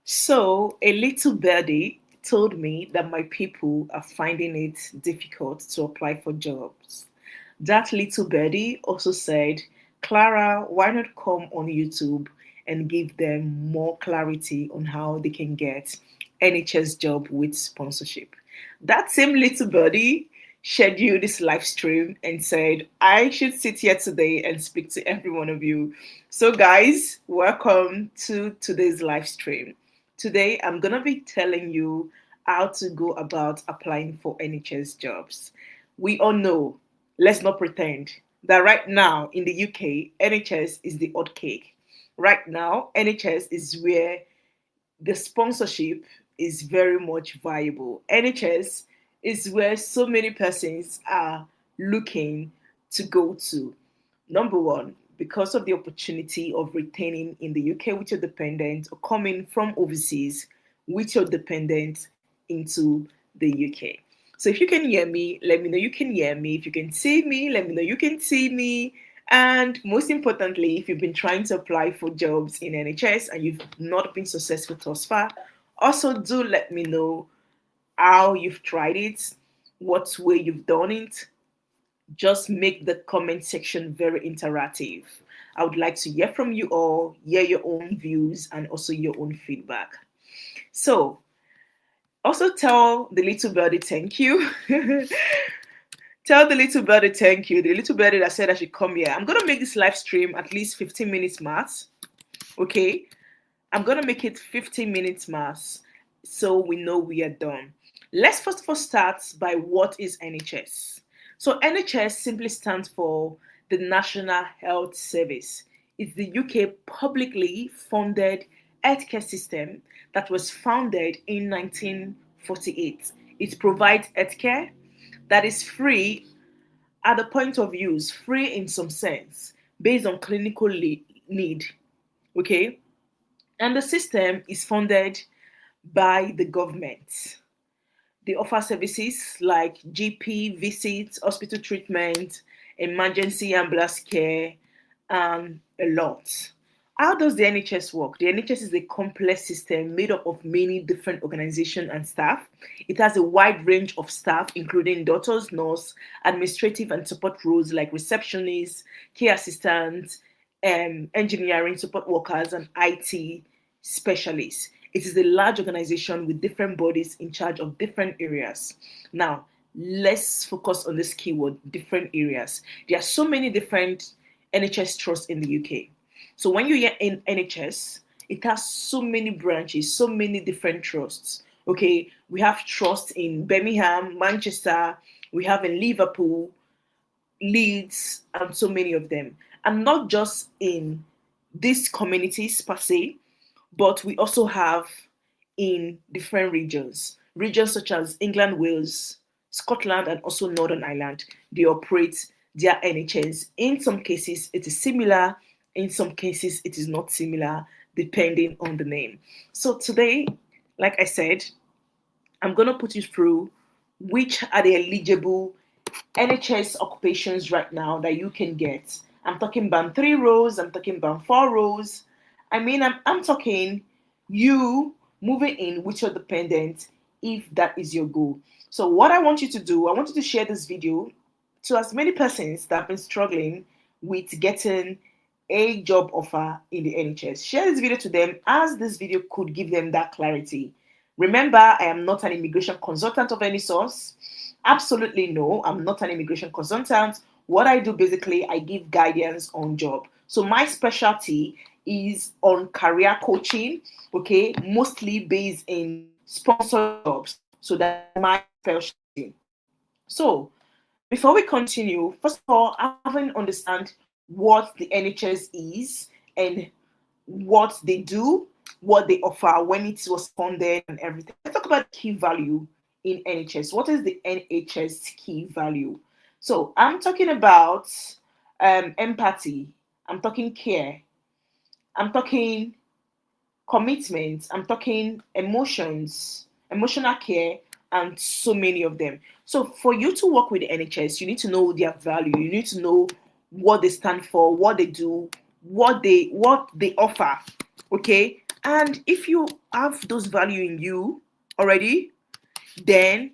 So, a little birdie told me that my people are finding it difficult to apply for jobs. That little birdie also said, Clara, why not come on YouTube and give them more clarity on how they can get NHS job with sponsorship? That same little birdie scheduled this live stream and said, I should sit here today and speak to every one of you. So, guys, welcome to today's live stream. Today, I'm going to be telling you how to go about applying for NHS jobs. We all know, let's not pretend, that right now in the UK, NHS is the odd cake. Right now, NHS is where the sponsorship is very much viable. NHS is where so many persons are looking to go to. Number one, because of the opportunity of retaining in the UK with your dependent or coming from overseas with your dependent into the UK. So if you can hear me, let me know you can hear me. If you can see me, let me know you can see me. And most importantly, if you've been trying to apply for jobs in NHS and you've not been successful thus far, also do let me know how you've tried it, what way you've done it. Just make the comment section very interactive. I would like to hear from you all, hear your own views, and also your own feedback. So, also tell the little birdie thank you. Tell the little birdie thank you. The little birdie that said I should come here. I'm gonna make this live stream at least 15 minutes max. Okay, I'm gonna make it 15 minutes max so we know we are done. Let's first of all start by what is NHS. So NHS simply stands for the National Health Service. It's the UK publicly funded healthcare system that was founded in 1948. It provides healthcare that is free at the point of use, free in some sense, based on clinical need. Okay, and the system is funded by the government. They offer services like GP visits, hospital treatment, emergency ambulance care, and a lot. How does the NHS work? The NHS is a complex system made up of many different organizations and staff. It has a wide range of staff, including doctors, nurses, administrative and support roles like receptionists, care assistants, engineering support workers, and IT specialists. It is a large organization with different bodies in charge of different areas. Now, let's focus on this keyword different areas. There are so many different NHS trusts in the UK. So when you hear in NHS, it has so many branches, so many different trusts. Okay, we have trusts in Birmingham, Manchester, we have in Liverpool, Leeds, and so many of them. And not just in these communities per se, but we also have in different regions. Regions such as England, Wales, Scotland, and also Northern Ireland, they operate their NHS. In some cases, it is similar. In some cases, it is not similar, depending on the name. So today, like I said, I'm going to put you through which are the eligible NHS occupations right now that you can get. I'm talking band 3 rows, I'm talking band 4 rows. I'm talking you moving in with your dependent if that is your goal. So, what I want you to do, I want you to share this video to as many persons that have been struggling with getting a job offer in the NHS. Share this video to them as this video could give them that clarity. Remember, I am not an immigration consultant of any source. Absolutely no, I'm not an immigration consultant. What I do basically, I give guidance on job. So my specialty is on career coaching, okay, mostly based in sponsored jobs. So that's my specialty. So before we continue, first of all, having understand what the NHS is and what they do, what they offer, when it was funded, and everything. Let's talk about key value in NHS. What is the NHS key value? So I'm talking about empathy. I'm talking care. I'm talking commitment. I'm talking emotions, emotional care, and so many of them. So for you to work with the NHS, you need to know their value. You need to know what they stand for, what they do, what they offer. Okay, And if you have those value in you already, then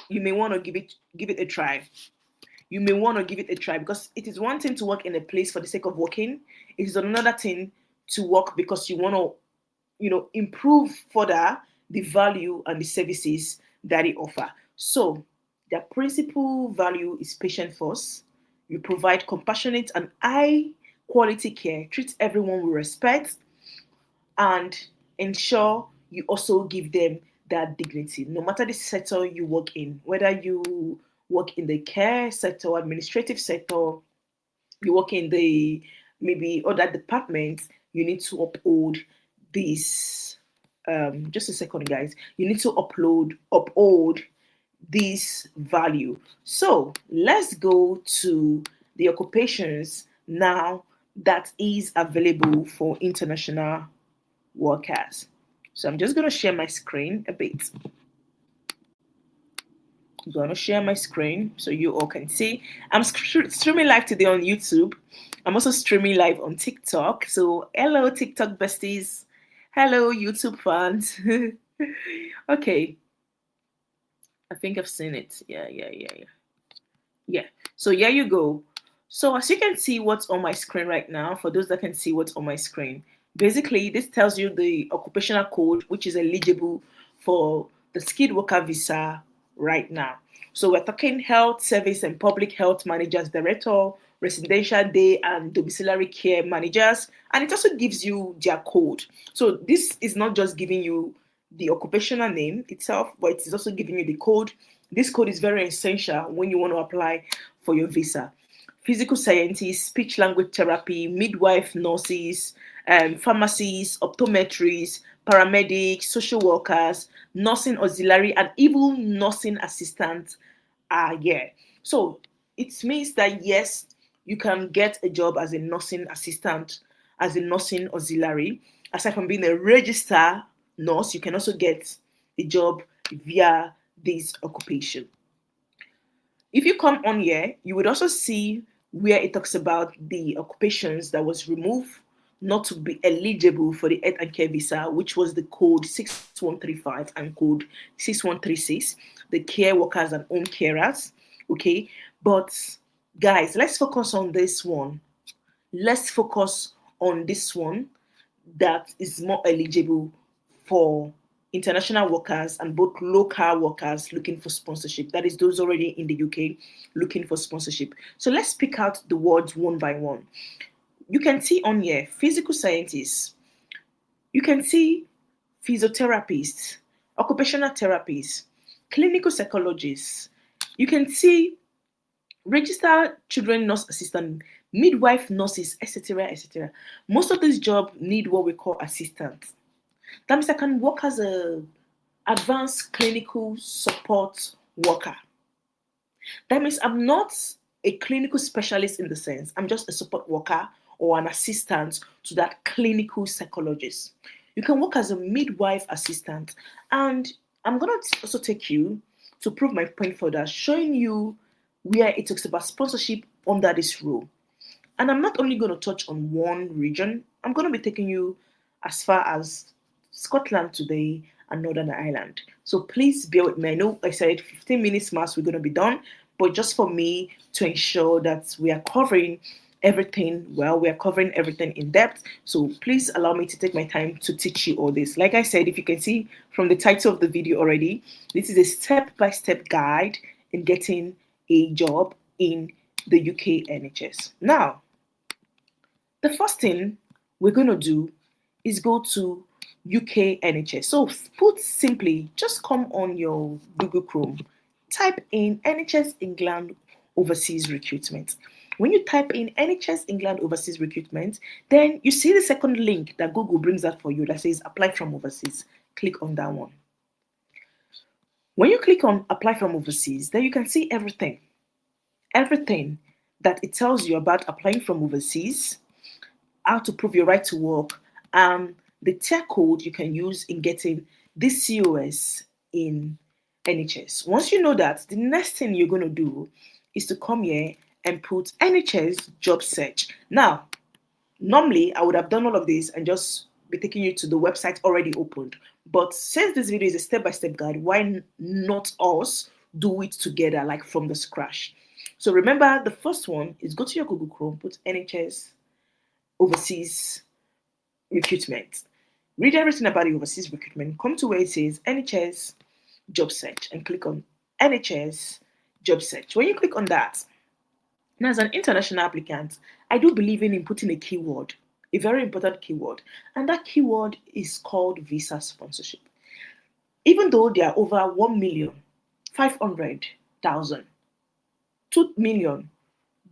you may want to give it a try. You may want to give it a try, because it is one thing to work in a place for the sake of working. It is another thing to work because you want to, improve further the value and the services that it offer. So their principal value is patient first. You provide compassionate and high quality care, treat everyone with respect, and ensure you also give them that dignity, no matter the sector you work in, whether you work in the care sector, administrative sector, you work in the maybe other departments, you need to uphold this. Just a second, guys. You need to uphold this value. So let's go to the occupations now that is available for international workers. So I'm just going to share my screen a bit. I'm going to share my screen so you all can see. I'm streaming live today on YouTube. I'm also streaming live on TikTok. So hello, TikTok besties. Hello, YouTube fans. Okay. I think I've seen it. Yeah. So here you go. So as you can see what's on my screen right now, for those that can see what's on my screen, basically this tells you the occupational code which is eligible for the skilled worker visa right now. So we're talking health service and public health managers director, residential day and domiciliary care managers, and it also gives you their code. So this is not just giving you the occupational name itself, but it is also giving you the code. This code is very essential when you want to apply for your visa. Physical scientists, speech language therapy, midwife nurses, pharmacists, optometrists, paramedics, social workers, nursing auxiliary, and even nursing assistants are here. So it means that yes, you can get a job as a nursing assistant, as a nursing auxiliary. Aside from being a registered nurse, you can also get a job via this occupation. If you come on here, you would also see where it talks about the occupations that was removed not to be eligible for the health and care visa, which was the code 6135 and code 6136, the care workers and home carers. Okay, but guys, let's focus on this one. Let's focus on this one that is more eligible for international workers and both local workers looking for sponsorship. That is those already in the UK looking for sponsorship. So let's pick out the words one by one. You can see on here physical scientists. You can see physiotherapists, occupational therapists, clinical psychologists. You can see registered children nurse assistant, midwife nurses, etc., etc. Most of these jobs need what we call assistants. That means I can work as a advanced clinical support worker. That means I'm not a clinical specialist in the sense, I'm just a support worker or an assistant to that clinical psychologist. You can work as a midwife assistant, and I'm going to also take you to prove my point further, showing you where it talks about sponsorship under this rule. And I'm not only going to touch on one region, I'm going to be taking you as far as Scotland today and Northern Ireland. So please bear with me. I know I said 15 minutes max, we're going to be done, but just for me to ensure that we are covering everything well, we are covering everything in depth. So please allow me to take my time to teach you all this. Like I said, if you can see from the title of the video already, this is a step-by-step guide in getting a job in the UK NHS. Now, the first thing we're going to do is go to UK NHS. So put simply, just come on your Google Chrome, type in NHS England Overseas Recruitment. When you type in NHS England Overseas Recruitment, then you see the second link that Google brings up for you that says apply from overseas. Click on that one. When you click on apply from overseas, then you can see everything that it tells you about applying from overseas, how to prove your right to work, and the tier code you can use in getting this COS in NHS. Once you know that, the next thing you're going to do is to come here and put NHS job search. Now, normally I would have done all of this and just be taking you to the website already opened. But since this video is a step-by-step guide, why not us do it together, like from the scratch? So remember, the first one is go to your Google Chrome, put NHS overseas recruitment. Read everything about the overseas recruitment. Come to where it says NHS job search and click on NHS job search. When you click on that, now as an international applicant, I do believe in putting a keyword, a very important keyword, and that keyword is called visa sponsorship. Even though there are over 1,500,000, 2 million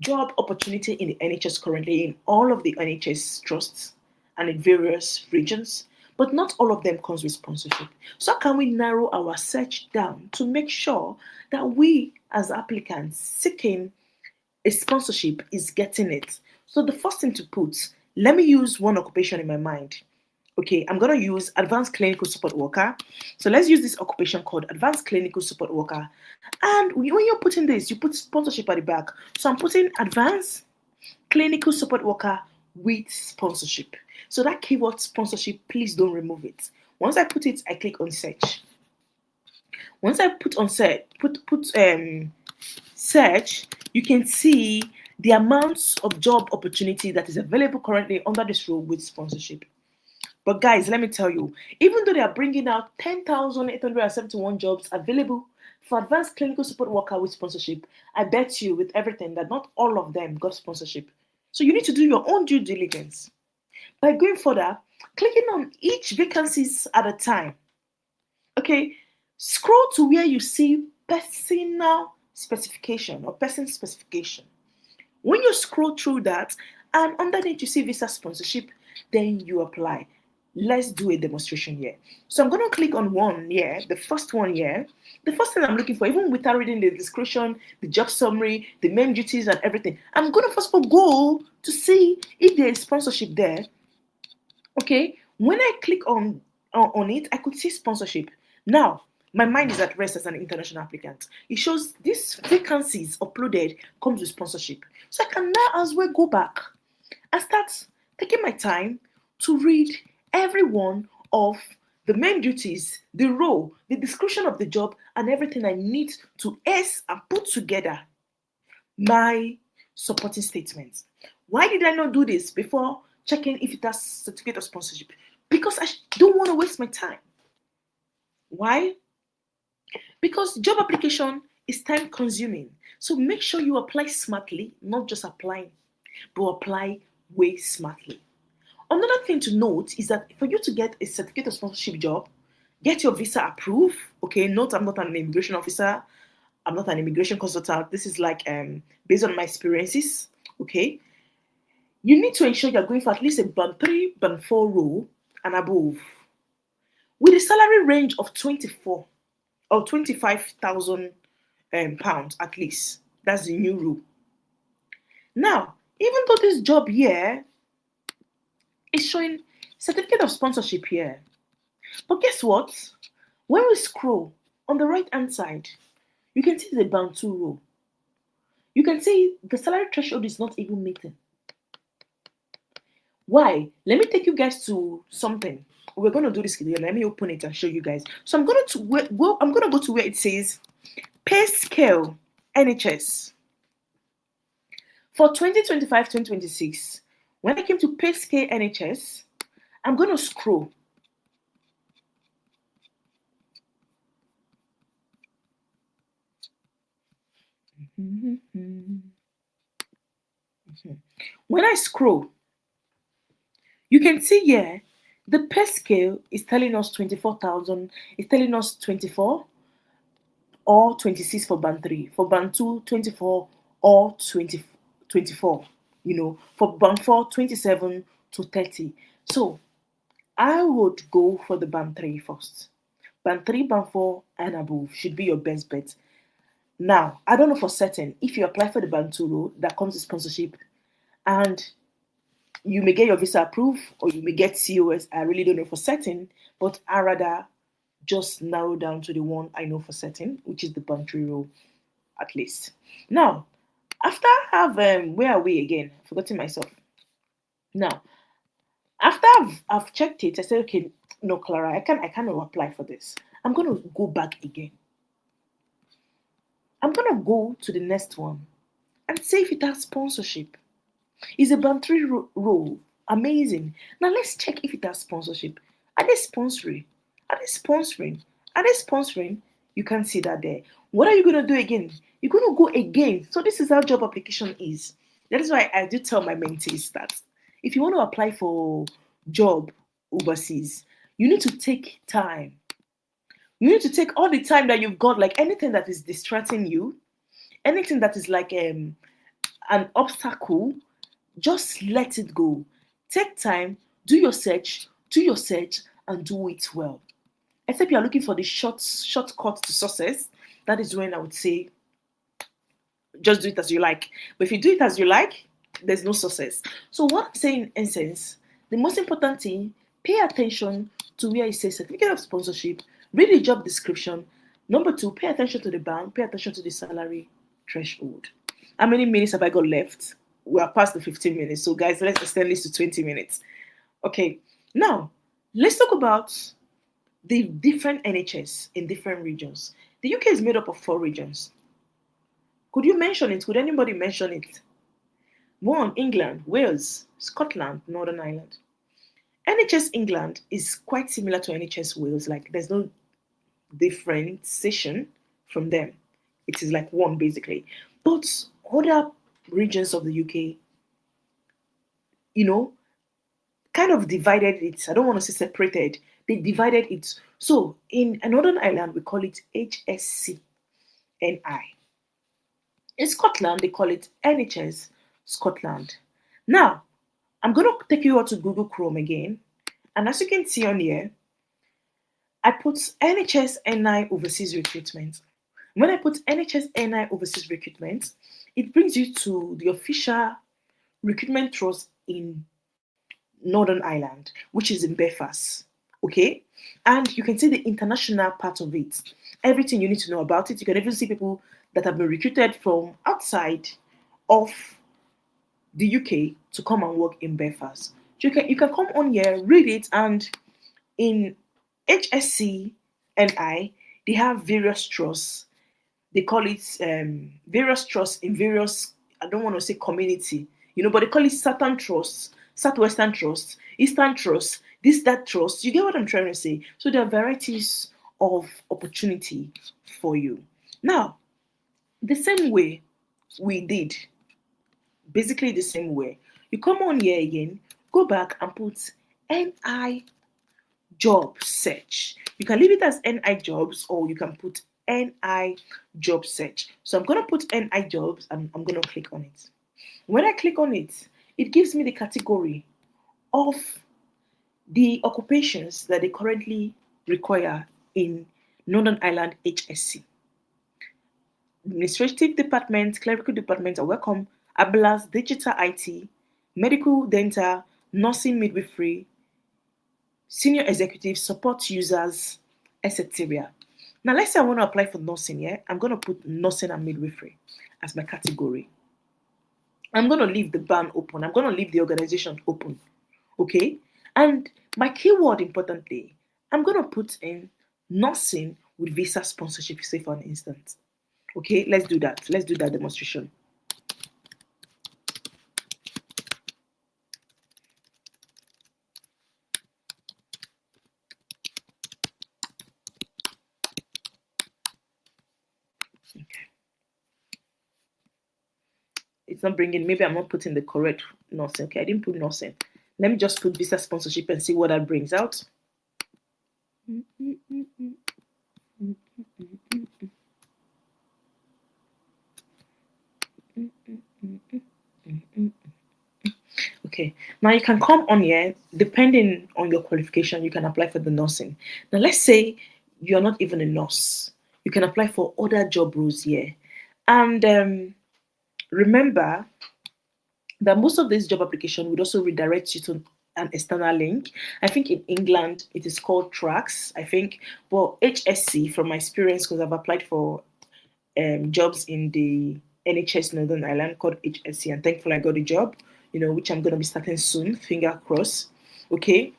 job opportunity in the NHS currently in all of the NHS trusts and in various regions, but not all of them comes with sponsorship. So how can we narrow our search down to make sure that we as applicants seeking a sponsorship is getting it? So the first thing to put, let me use one occupation in my mind. Okay, I'm going to use advanced clinical support worker. So let's use this occupation called advanced clinical support worker. And when you're putting this, you put sponsorship at the back. So I'm putting advanced clinical support worker with sponsorship. So that keyword sponsorship, please don't remove it. Once I put it, I click on search. Once I put on search, search, you can see the amounts of job opportunity that is available currently under this role with sponsorship. But guys, let me tell you, even though they are bringing out 10,871 jobs available for advanced clinical support worker with sponsorship, I bet you with everything that not all of them got sponsorship. So you need to do your own due diligence. By going further, clicking on each vacancies at a time. Okay, scroll to where you see personal specification or person specification. When you scroll through that and underneath you see visa sponsorship, then you apply. Let's do a demonstration here. So I'm going to click on one here, the first one here. The first thing I'm looking for, even without reading the description, the job summary, the main duties and everything, I'm going to first of all go to see if there is sponsorship there. Okay, when I click on it, I could see sponsorship. Now, my mind is at rest as an international applicant. It shows these vacancies uploaded comes with sponsorship. So I can now as well go back and start taking my time to read every one of the main duties, the role, the description of the job, and everything I need to ace and put together my supporting statements. Why did I not do this before checking if it has certificate of sponsorship? Because I don't want to waste my time. Why? Because job application is time consuming. So make sure you apply smartly, not just applying, but apply way smartly. Another thing to note is that for you to get a certificate of sponsorship job, get your visa approved. Okay, note I'm not an immigration officer. I'm not an immigration consultant. This is like based on my experiences. Okay, you need to ensure you're going for at least a band 3, band 4 role and above, with a salary range of 24 or 25,000 pounds at least. That's the new rule. Now, even though this job here is showing certificate of sponsorship here, but guess what? When we scroll on the right hand side, you can see the band 2 role. You can see the salary threshold is not even meeting. Why? Let me take you guys to something. We're going to do this together. Let me open it and show you guys. So I'm going to go to where it says pay scale NHS for 2025-2026. When I came to pay scale NHS, I'm going to scroll. When I scroll, you can see here the pay scale is telling us 24,000. It's telling us 24 or 26 for band 3. For band 2, 24 or 24. You know, for band 4, 27 to 30. So I would go for the band 3 first. Band 3, band 4, and above should be your best bet. Now, I don't know for certain if you apply for the band 2 role that comes with sponsorship and you may get your visa approved or you may get COS. I really don't know for certain, but I rather just narrow down to the one I know for certain, which is the band 3 role at least. Now, after I have where are we again? Forgetting myself. Now, After I've checked it, I said, okay, no, Clara, I cannot apply for this. I'm gonna go back again. I'm gonna go to the next one and see if it has sponsorship. It's a band three role. Amazing. Now let's check if it has sponsorship. Are they sponsoring? Are they sponsoring? Are they sponsoring? You can see that there. What are you gonna do again? You're gonna go again. So this is how job application is. That is why I do tell my mentees that if you want to apply for job overseas, you need to take time. You need to take all the time that you've got, like anything that is distracting you, anything that is like an obstacle, just let it go. Take time, do your search, and do it well. Except you are looking for the shortcut to success. That is when I would say just do it as you like. But if you do it as you like, there's no success. So what I'm saying in essence, the most important thing, pay attention to where it says certificate of sponsorship, read the job description. Number two, pay attention to the bank, pay attention to the salary threshold. How many minutes have I got left? We are past the 15 minutes. So guys, let's extend this to 20 minutes. Okay. Now, let's talk about the different NHS in different regions. The UK is made up of 4 regions. Could you mention it? Could anybody mention it? One, England, Wales, Scotland, Northern Ireland. NHS England is quite similar to NHS Wales. Like there's no differentiation from them. It is like one basically. But other regions of the UK, you know, kind of divided it. I don't want to say separated. They divided it. So in Northern Ireland, we call it HSCNI. In Scotland, they call it NHS Scotland. Now, I'm going to take you out to Google Chrome again. And as you can see on here, I put NHS NI overseas recruitment. When I put NHS NI overseas recruitment, it brings you to the official recruitment trust in Northern Ireland, which is in Belfast. Okay? And you can see the international part of it. Everything you need to know about it. You can even see people that have been recruited from outside of the UK to come and work in Belfast. You can come on here, read it, and in HSC and they have various trusts. They call it various trusts in various, I don't want to say community, but they call it Southern Trusts, Southwestern Trusts, Eastern Trusts, this, that trust. You get what I'm trying to say? So there are varieties of opportunity for you. Now, the same way we did, basically the same way. You come on here again, go back and put NI job search. You can leave it as NI jobs or you can put NI job search. So I'm going to put NI jobs and I'm going to click on it. When I click on it, it gives me the category of the occupations that they currently require in Northern Ireland HSC. Administrative department, clerical department are welcome, ABLAS, digital IT, medical, dental, nursing, midwifery, senior executive, support users, etc. Now, let's say I want to apply for nursing, yeah? I'm going to put nursing and midwifery as my category. I'm going to leave the band open. I'm going to leave the organization open, okay? And my keyword, importantly, I'm going to put in nursing with visa sponsorship, say for an instance. Okay, let's do that. Let's do that demonstration. Okay. It's not bringing, maybe I'm not putting the correct nursing. Okay, I didn't put nursing. Let me just put visa sponsorship and see what that brings out. Okay, now you can come on here, depending on your qualification, you can apply for the nursing. Now, let's say you're not even a nurse, you can apply for other job roles here. And remember that most of this job application would also redirect you to an external link. I think in England it is called Tracks, I think. Well, HSC, from my experience, because I've applied for jobs in the NHS Northern Ireland called HSC, and thankfully I got a job, which I'm going to be starting soon, finger crossed. Okay,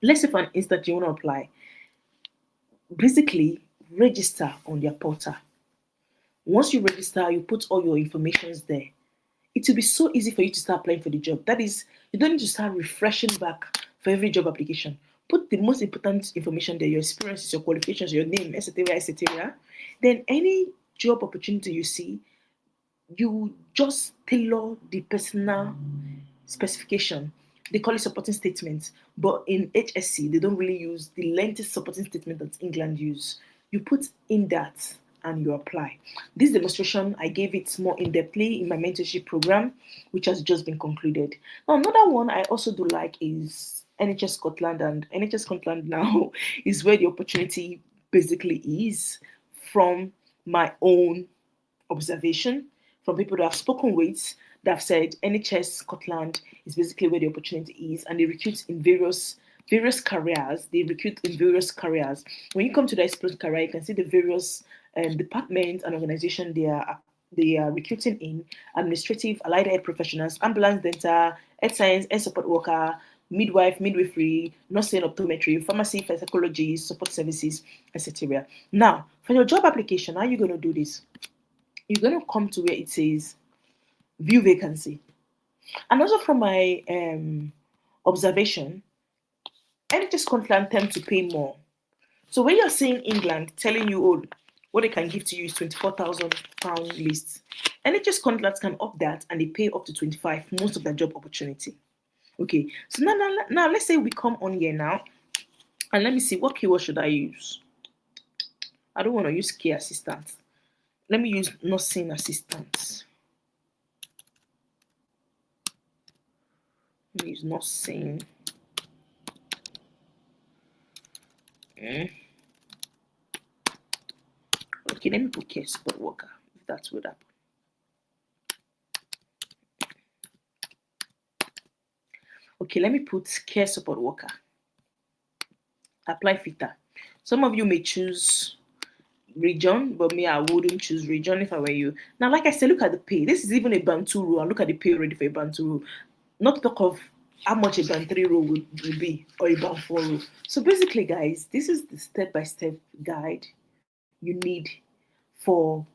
let's say for an instance you want to apply. Basically, register on their portal. Once you register, you put all your informations there. It will be so easy for you to start applying for the job. That is, you don't need to start refreshing back for every job application. Put the most important information there, your experiences, your qualifications, your name, etc., etc. Then any job opportunity you see, you just tailor the personal specification. They call it supporting statements, but in HSC they don't really use the lengthy supporting statement that England use. You put in that and you apply. This demonstration I gave it more in depthly in my mentorship program, which has just been concluded. Now another one I also do like is NHS Scotland, and NHS Scotland now is where the opportunity basically is from my own observation from people that I've spoken with that have said NHS Scotland is basically where the opportunity is, and they recruit in various careers. They recruit in various careers. When you come to the Explore career, you can see the various departments and organizations they are recruiting in: administrative, allied health professionals, ambulance, dental, health science, health support worker, midwife, midwifery, nursing, optometry, pharmacy, psychology, support services, etc. Now, for your job application, how are you going to do this? You're going to come to where it says view vacancy. And also from my observation, NHS Scotland tend to pay more. So when you're seeing England telling you, oh, what they can give to you is £24,000 list, NHS Scotland can up that and they pay up to 25 most of their job opportunity. Okay, so now let's say we come on here now and let me see what keyword should I use. I don't want to use care assistant. Let me use nursing assistant. Let me use nursing. Okay, let me put care support worker, if that's what happened. Okay, let me put care support worker. Apply filter. Some of you may choose region, but me, I wouldn't choose region if I were you. Now, like I said, look at the pay. This is even a band 2 rule, and look at the pay already for a band 2 rule. Not to talk of how much a band 3 rule would be, or a band 4 rule. So basically, guys, this is the step-by-step guide you need for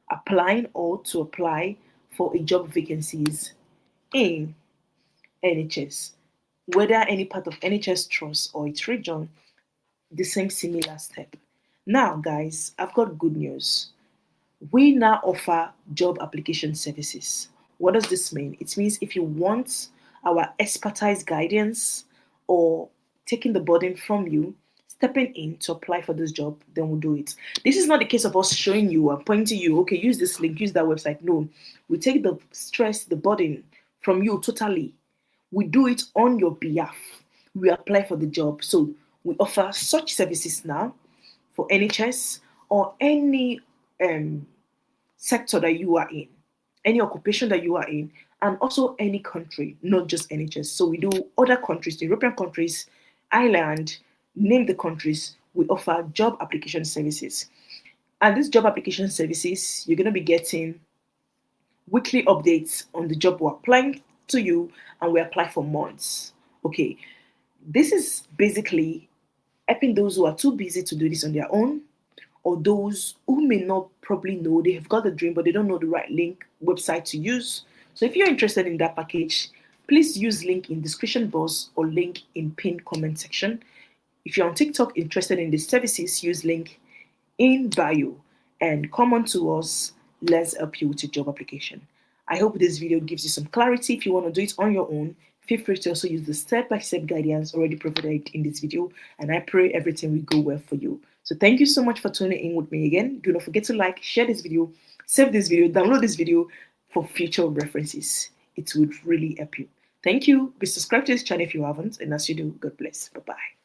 applying or to apply for a job vacancies in NHS, whether any part of NHS trust or its region, the same similar step. Now, guys, I've got good news. We now offer job application services. What does this mean? It means if you want our expertise guidance or taking the burden from you, stepping in to apply for this job, then we'll do it. This is not the case of us showing you and pointing you, okay, use this link, use that website. No, we take the stress, the burden from you totally. We do it on your behalf. We apply for the job. So we offer such services now for NHS or any sector that you are in, any occupation that you are in, and also any country, not just NHS. So we do other countries, the European countries, Ireland, name the countries, we offer job application services. And these job application services, you're going to be getting weekly updates on the job we're applying to you, and we apply for months. Okay, this is basically helping those who are too busy to do this on their own, or those who may not probably know they have got the dream but they don't know the right link website to use. So if you're interested in that package, please use link in description box or link in pinned comment section. If you're on TikTok interested in the services, use link in bio and come on to us. Let's help you with your job application. I hope this video gives you some clarity. If you want to do it on your own, feel free to also use the step-by-step guidance already provided in this video, and I pray everything will go well for you. So thank you so much for tuning in with me again. Do not forget to like, share this video, save this video, download this video for future references. It would really help you. Thank you. Be subscribed to this channel if you haven't, and as you do, God bless. Bye-bye.